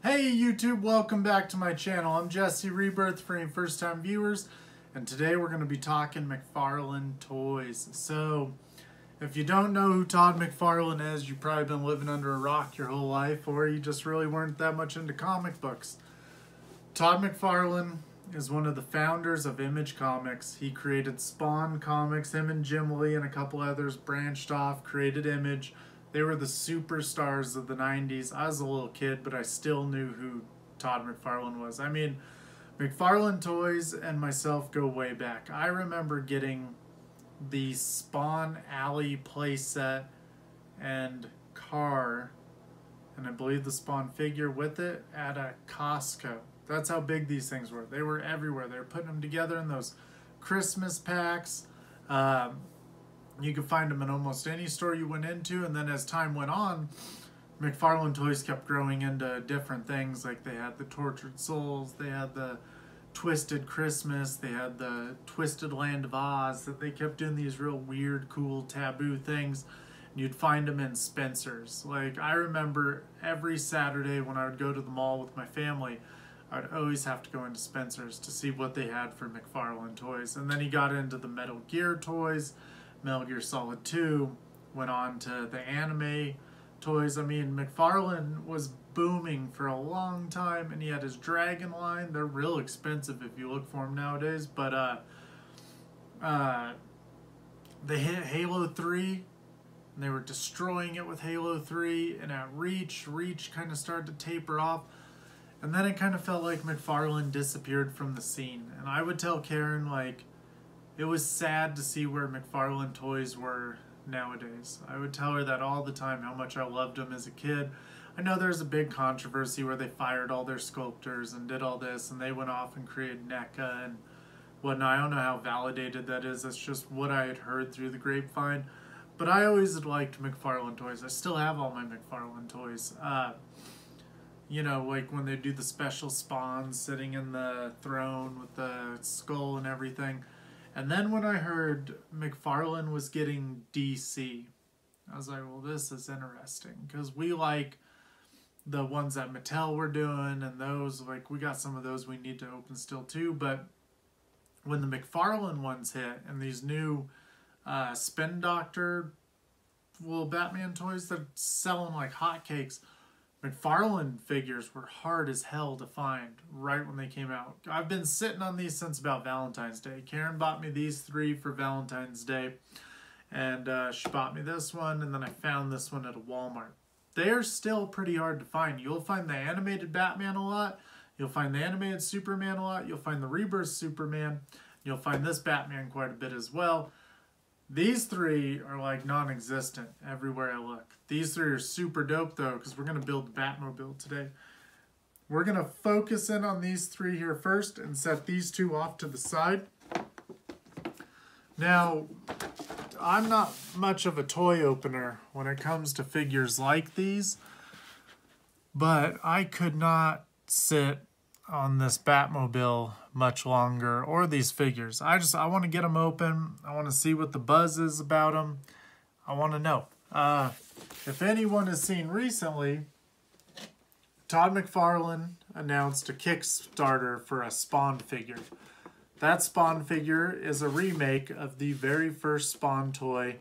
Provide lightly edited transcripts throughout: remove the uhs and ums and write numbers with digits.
Hey YouTube, welcome back to my channel. I'm Jesse Rebirth for any first time viewers, and today we're going to be talking McFarlane toys. So, if you don't know who Todd McFarlane is, you've probably been living under a rock your whole life, or you just really weren't that much into comic books. Todd McFarlane is one of the founders of Image Comics. He created Spawn Comics. Him and Jim Lee and a couple others branched off, created Image. They were the superstars of the 90s. I was a little kid, but I still knew who Todd McFarlane was. I mean, McFarlane Toys and myself go way back. I remember getting the Spawn Alley playset and car, and I believe the Spawn figure with it, at a Costco. That's how big these things were. They were everywhere. They were putting them together in those Christmas packs. You could find them in almost any store you went into, and then as time went on, McFarlane Toys kept growing into different things. Like they had the Tortured Souls, they had the Twisted Christmas, they had the Twisted Land of Oz, that they kept doing these real weird, cool, taboo things. And you'd find them in Spencer's. Like I remember every Saturday when I would go to the mall with my family, I'd always have to go into Spencer's to see what they had for McFarlane Toys. And then he got into the Metal Gear toys. Metal Gear Solid 2, went on to the anime toys. I mean, McFarlane was booming for a long time, and he had his Dragon line. They're real expensive if you look for them nowadays, but they hit Halo 3, and they were destroying it with Halo 3, and at Reach kind of started to taper off, and then it kind of felt like McFarlane disappeared from the scene. And I would tell Karen, like, it was sad to see where McFarlane Toys were nowadays. I would tell her that all the time, how much I loved them as a kid. I know there's a big controversy where they fired all their sculptors and did all this, and they went off and created NECA and whatnot. I don't know how validated that is. That's just what I had heard through the grapevine. But I always had liked McFarlane Toys. I still have all my McFarlane Toys. You know, like when they do the special Spawns sitting in the throne with the skull and everything. And then when I heard McFarlane was getting DC, I was like, well, this is interesting. Because we like the ones that Mattel were doing, and those, like, we got some of those we need to open still too. But when the McFarlane ones hit, and these new Spin Doctor, well, Batman toys that are selling like hotcakes, McFarlane figures were hard as hell to find right when they came out. I've been sitting on these since about Valentine's Day. Karen bought me these 3 for Valentine's Day, and she bought me this one, and then I found this one at a Walmart. They're still pretty hard to find. You'll find the animated Batman a lot. You'll find the animated Superman a lot. You'll find the Rebirth Superman. You'll find this Batman quite a bit as well. These 3 are like non-existent everywhere I look. These 3 are super dope though, because we're going to build the Batmobile today. We're going to focus in on these 3 here first and set these 2 off to the side. Now, I'm not much of a toy opener when it comes to figures like these, but I could not sit on this Batmobile much longer, or these figures. I want to get them open. I want to see what the buzz is about them. I want to know. If anyone has seen recently, Todd McFarlane announced a Kickstarter for a Spawn figure. That Spawn figure is a remake of the very first Spawn toy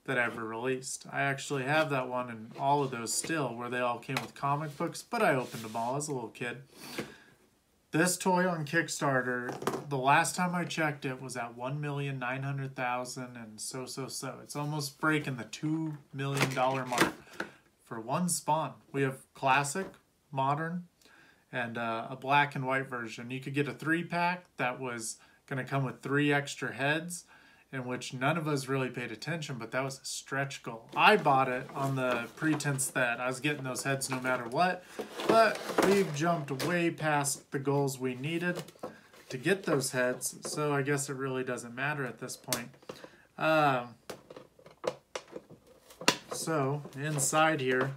that ever released. I actually have that one and all of those still, where they all came with comic books, but I opened them all as a little kid. This toy on Kickstarter, the last time I checked it, was at $1,900,000 and so. It's almost breaking the $2 million mark for one Spawn. We have classic, modern, and a black and white version. You could get a 3-pack that was going to come with 3 extra heads, in which none of us really paid attention, but that was a stretch goal. I bought it on the pretense that I was getting those heads no matter what, but we've jumped way past the goals we needed to get those heads, so I guess it really doesn't matter at this point. So, inside here,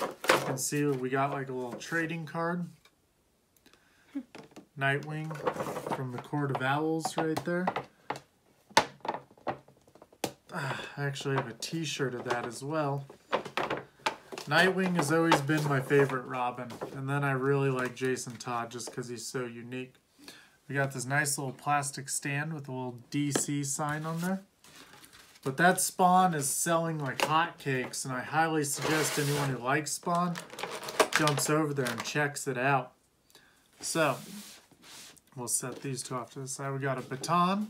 you can see we got like a little trading card. Nightwing from the Court of Owls right there. I actually have a t-shirt of that as well. Nightwing has always been my favorite Robin. And then I really like Jason Todd just because he's so unique. We got this nice little plastic stand with a little DC sign on there. But that Spawn is selling like hotcakes, and I highly suggest anyone who likes Spawn jumps over there and checks it out. So, we'll set these two off to the side. We got a baton.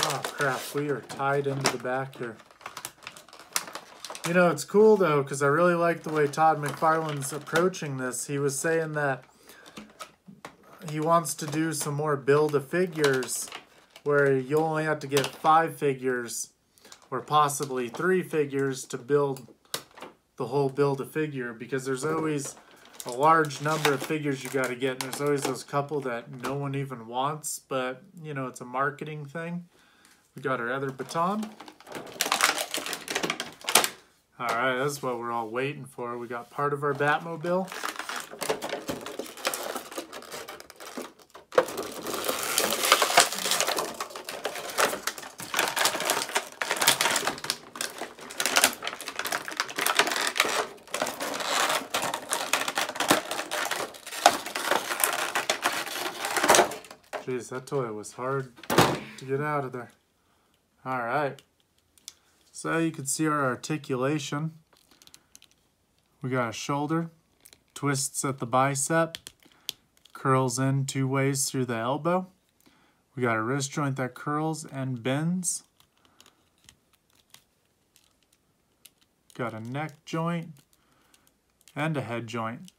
Oh crap, we are tied into the back here. You know, it's cool though, because I really like the way Todd McFarlane's approaching this. He was saying that he wants to do some more build-a-figures where you only have to get 5 figures or possibly 3 figures to build the whole build-a-figure, because there's always a large number of figures you got to get, and there's always those couple that no one even wants, but, you know, it's a marketing thing. We got our other baton. Alright, that's what we're all waiting for. We got part of our Batmobile. Jeez, that toy was hard to get out of there. Alright. So you can see our articulation. We got a shoulder, twists at the bicep, curls in 2 ways through the elbow. We got a wrist joint that curls and bends. Got a neck joint and a head joint.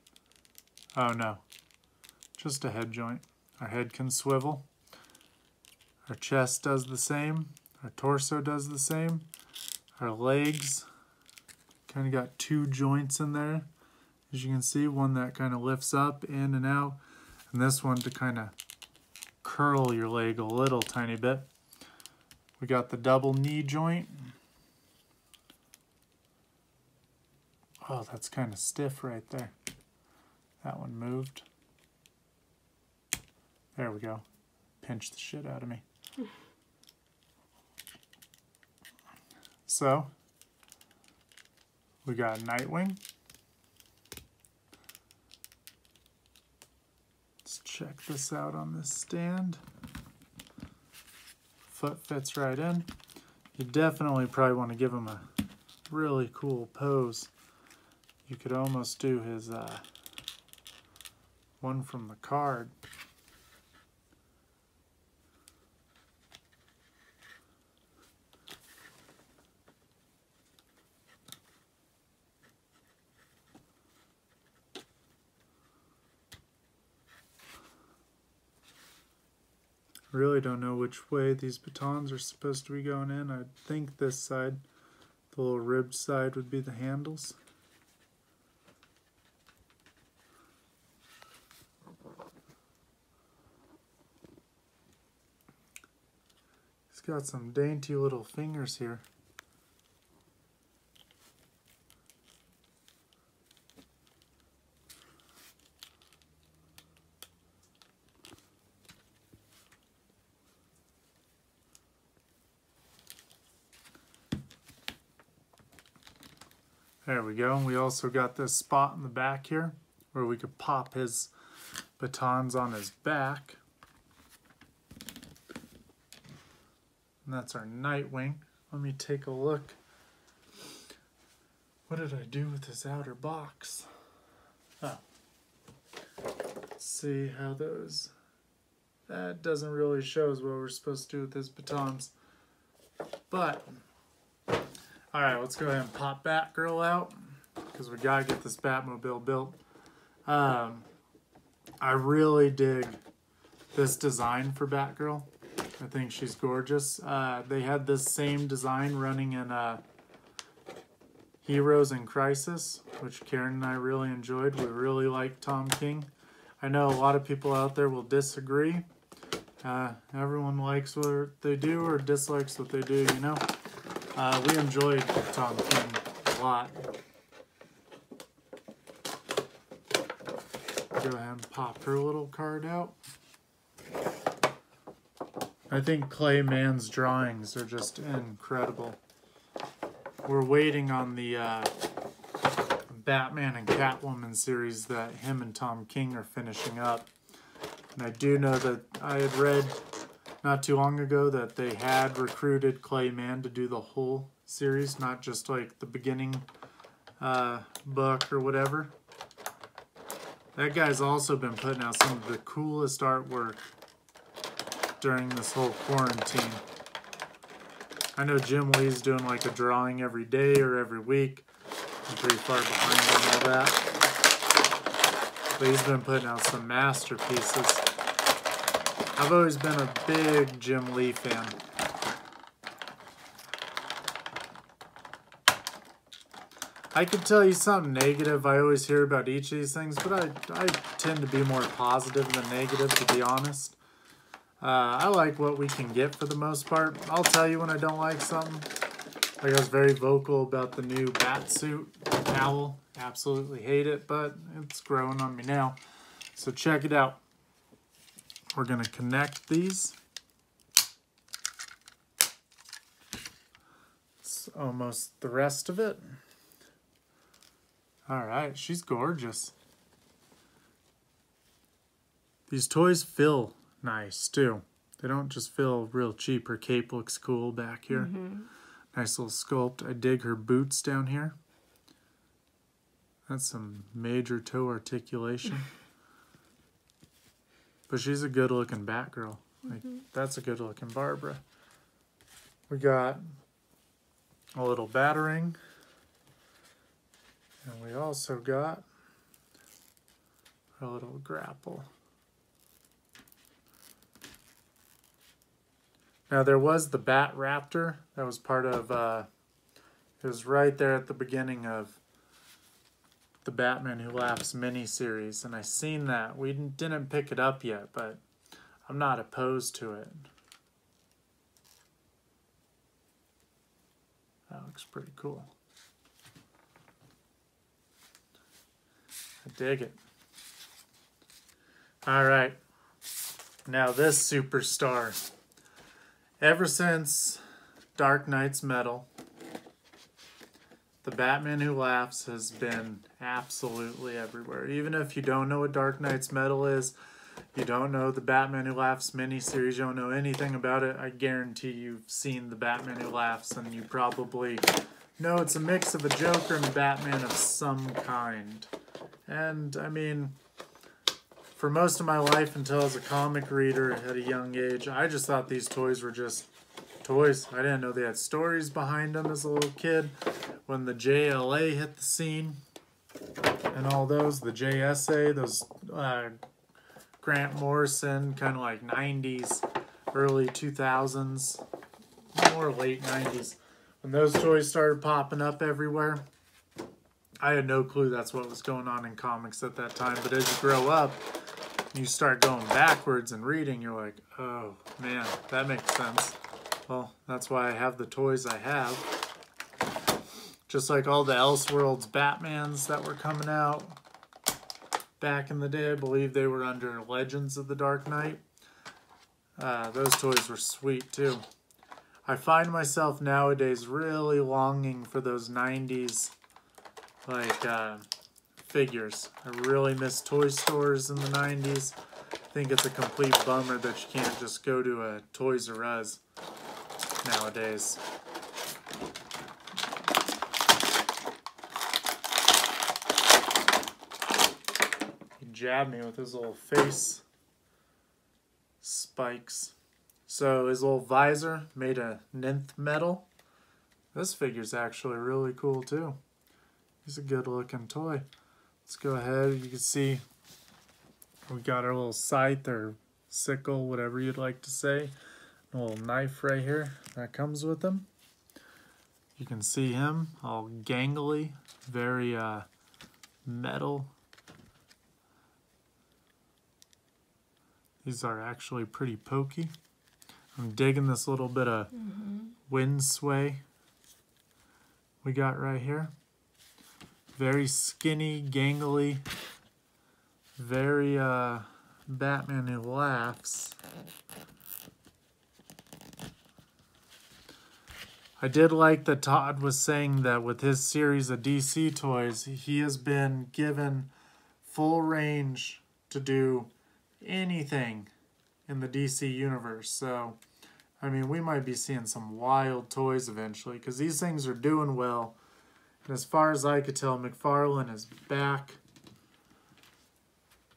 Oh no, just a head joint. Our head can swivel. Our chest does the same. Our torso does the same. Our legs kind of got 2 joints in there, as you can see, one that kind of lifts up, in and out, and this one to kind of curl your leg a little tiny bit. We got the double knee joint. Oh, that's kind of stiff right there. That one moved. There we go. Pinched the shit out of me. So, we got Nightwing. Let's check this out on this stand. Foot fits right in. You definitely probably want to give him a really cool pose. You could almost do his one from the card. Really don't know which way these batons are supposed to be going in. I think this side, the little ribbed side, would be the handles. He's got some dainty little fingers here. There we go. And we also got this spot in the back here where we could pop his batons on his back. And that's our Nightwing. Let me take a look. What did I do with this outer box? Oh. Let's see how those... That doesn't really show us what we're supposed to do with his batons. But... Alright, let's go ahead and pop Batgirl out, because we gotta get this Batmobile built. I really dig this design for Batgirl. I think she's gorgeous. They had this same design running in Heroes in Crisis, which Karen and I really enjoyed. We really like Tom King. I know a lot of people out there will disagree. Everyone likes what they do or dislikes what they do, you know. We enjoyed Tom King a lot. go ahead and pop her little card out. I think Clay Mann's drawings are just incredible. We're waiting on the Batman and Catwoman series that him and Tom King are finishing up. And I do know that I had read not too long ago that they had recruited Clay Mann to do the whole series, not just like the beginning book or whatever. That guy's also been putting out some of the coolest artwork during this whole quarantine. I know Jim Lee's doing like a drawing every day or every week. I'm pretty far behind on all that. But he's been putting out some masterpieces. I've always been a big Jim Lee fan. I could tell you something negative I always hear about each of these things, but I tend to be more positive than negative, to be honest. I like what we can get for the most part. I'll tell you when I don't like something. Like I was very vocal about the new Batsuit owl. Absolutely hate it, but it's growing on me now. So check it out. We're going to connect these. It's almost the rest of it. All right, she's gorgeous. These toys feel nice too. They don't just feel real cheap. Her cape looks cool back here. Nice little sculpt. I dig her boots down here. That's some major toe articulation. But she's a good looking Batgirl. Like, that's a good looking Barbara. We got a little battering. And we also got a little grapple. Now there was the Bat Raptor that was part of, it was right there at the beginning of the Batman Who Laughs miniseries, and I seen that. We didn't pick it up yet, but I'm not opposed to it. That looks pretty cool. I dig it. All right, now this superstar. Ever since Dark Knight's Metal, the Batman Who Laughs has been absolutely everywhere. Even if you don't know what Dark Knight's Metal is, you don't know the Batman Who Laughs miniseries, you don't know anything about it, I guarantee you've seen the Batman Who Laughs, and you probably know it's a mix of a Joker and a Batman of some kind. And, I mean, for most of my life until I was a comic reader at a young age, I just thought these toys were just toys. I didn't know they had stories behind them as a little kid. When the JLA hit the scene and all those, the JSA, those Grant Morrison, kind of like 90s, early 2000s, more late 90s. When those toys started popping up everywhere, I had no clue that's what was going on in comics at that time. But as you grow up, you start going backwards and reading, you're like, oh man, that makes sense. Well, that's why I have the toys I have. Just like all the Elseworlds Batmans that were coming out back in the day, I believe they were under Legends of the Dark Knight. Those toys were sweet too. I find myself nowadays really longing for those 90s like figures. I really miss toy stores in the 90s. I think it's a complete bummer that you can't just go to a Toys R Us nowadays. He jabbed me with his little face spikes. So his little visor made of nth metal. This figure's actually really cool too. He's a good looking toy. Let's go ahead. You can see we got our little scythe or sickle, whatever you'd like to say. A little knife right here that comes with him. You can see him all gangly, very metal. These are actually pretty pokey. I'm digging this little bit of wind sway we got right here. Very skinny, gangly, very Batman Who Laughs. I did like that Todd was saying that with his series of DC toys, he has been given full range to do anything in the DC universe. So, I mean, we might be seeing some wild toys eventually because these things are doing well. And as far as I could tell, McFarlane is back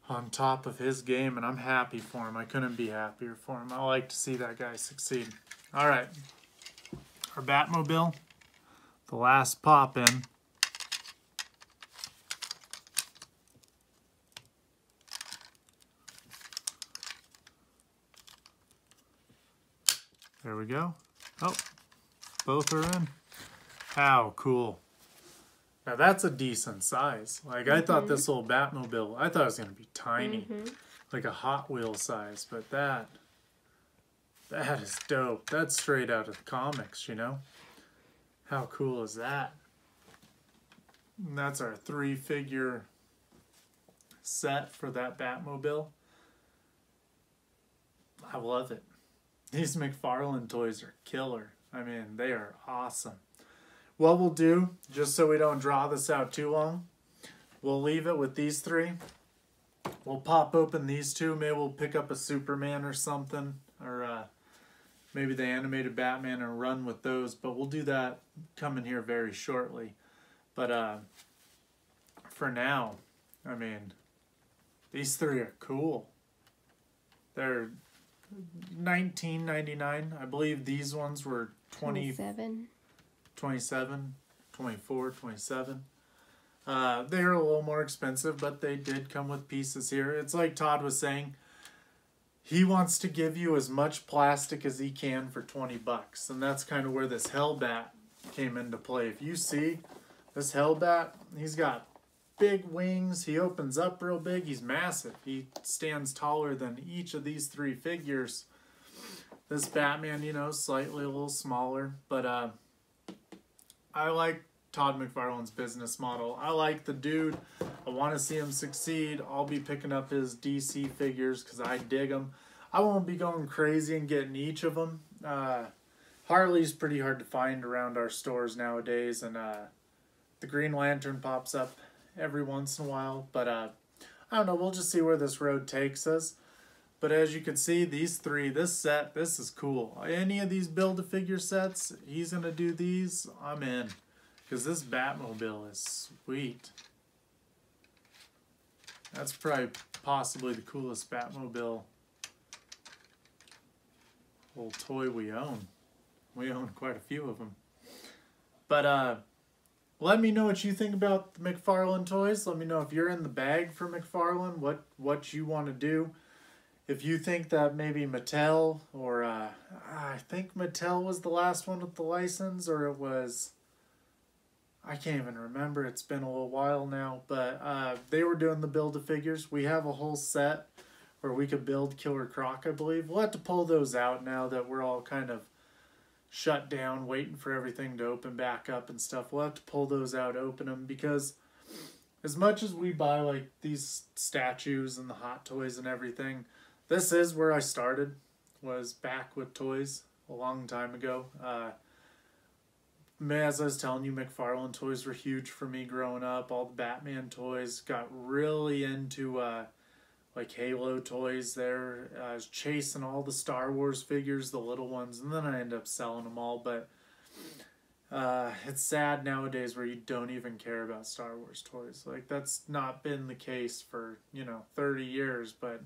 on top of his game, and I'm happy for him. I couldn't be happier for him. I like to see that guy succeed. All right. Our Batmobile, the last pop-in. There we go. Oh, both are in. How cool. Now that's a decent size. Like I thought this little Batmobile, I thought it was going to be tiny. Like a Hot Wheel size, but that is dope. That's straight out of the comics, you know? How cool is that? And that's our 3-figure set for that Batmobile. I love it. These McFarlane toys are killer. I mean, they are awesome. What we'll do, just so we don't draw this out too long, we'll leave it with these 3. We'll pop open these 2. Maybe we'll pick up a Superman or something, or maybe the animated Batman and run with those, but we'll do that coming here very shortly. But for now, I mean, these 3 are cool. They're $19.99. I believe these ones were 27, 24, 27. They're a little more expensive, but they did come with pieces here. It's like Todd was saying, he wants to give you as much plastic as he can for 20 bucks. And that's kind of where this Hellbat came into play. If you see this Hellbat, he's got big wings. He opens up real big. He's massive. He stands taller than each of these 3 figures. This Batman, you know, slightly a little smaller. But I like Todd McFarlane's business model. I like the dude. I want to see him succeed. I'll be picking up his DC figures because I dig them. I won't be going crazy and getting each of them. Harley's pretty hard to find around our stores nowadays, and the Green Lantern pops up every once in a while. But I don't know. We'll just see where this road takes us. But as you can see, these 3, this set, this is cool. Any of these Build-A-Figure sets, he's going to do these, I'm in. Because this Batmobile is sweet. That's probably possibly the coolest Batmobile little toy we own. We own quite a few of them. But let me know what you think about the McFarlane toys. Let me know if you're in the bag for McFarlane, what you want to do. If you think that maybe Mattel, or I think Mattel was the last one with the license, or it was, I can't even remember. It's been a little while now, but they were doing the Build-A-Figures. We have a whole set where we could build Killer Croc, I believe. We'll have to pull those out now that we're all kind of shut down, waiting for everything to open back up and stuff. We'll have to pull those out, open them, because as much as we buy like these statues and the Hot Toys and everything, this is where I started, was back with toys a long time ago. As I was telling you, McFarlane toys were huge for me growing up. All the Batman toys. Got really into like Halo toys there. I was chasing all the Star Wars figures, the little ones, and then I ended up selling them all. But it's sad nowadays where you don't even care about Star Wars toys. Like, that's not been the case for, 30 years, but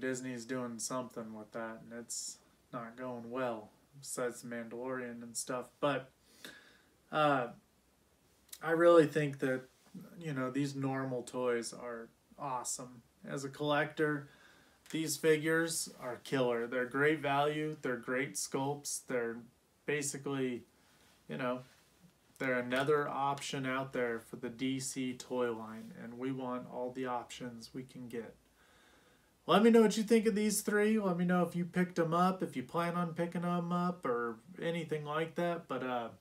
Disney's doing something with that, and it's not going well, besides the Mandalorian and stuff. But I really think that, these normal toys are awesome. As a collector, these figures are killer. They're great value. They're great sculpts. They're basically, they're another option out there for the DC toy line, and we want all the options we can get. Let me know what you think of these 3. Let me know if you picked them up, if you plan on picking them up, or anything like that. But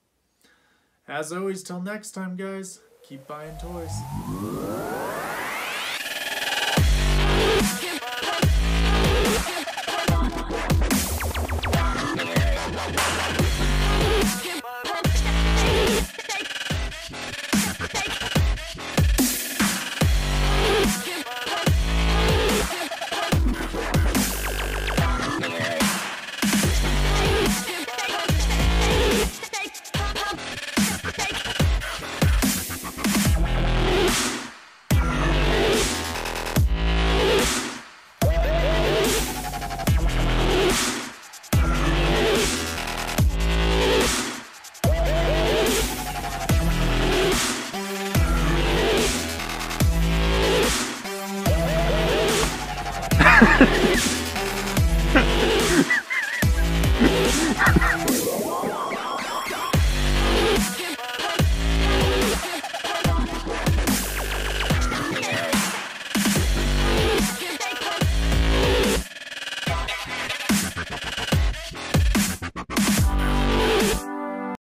as always, till next time, guys, keep buying toys.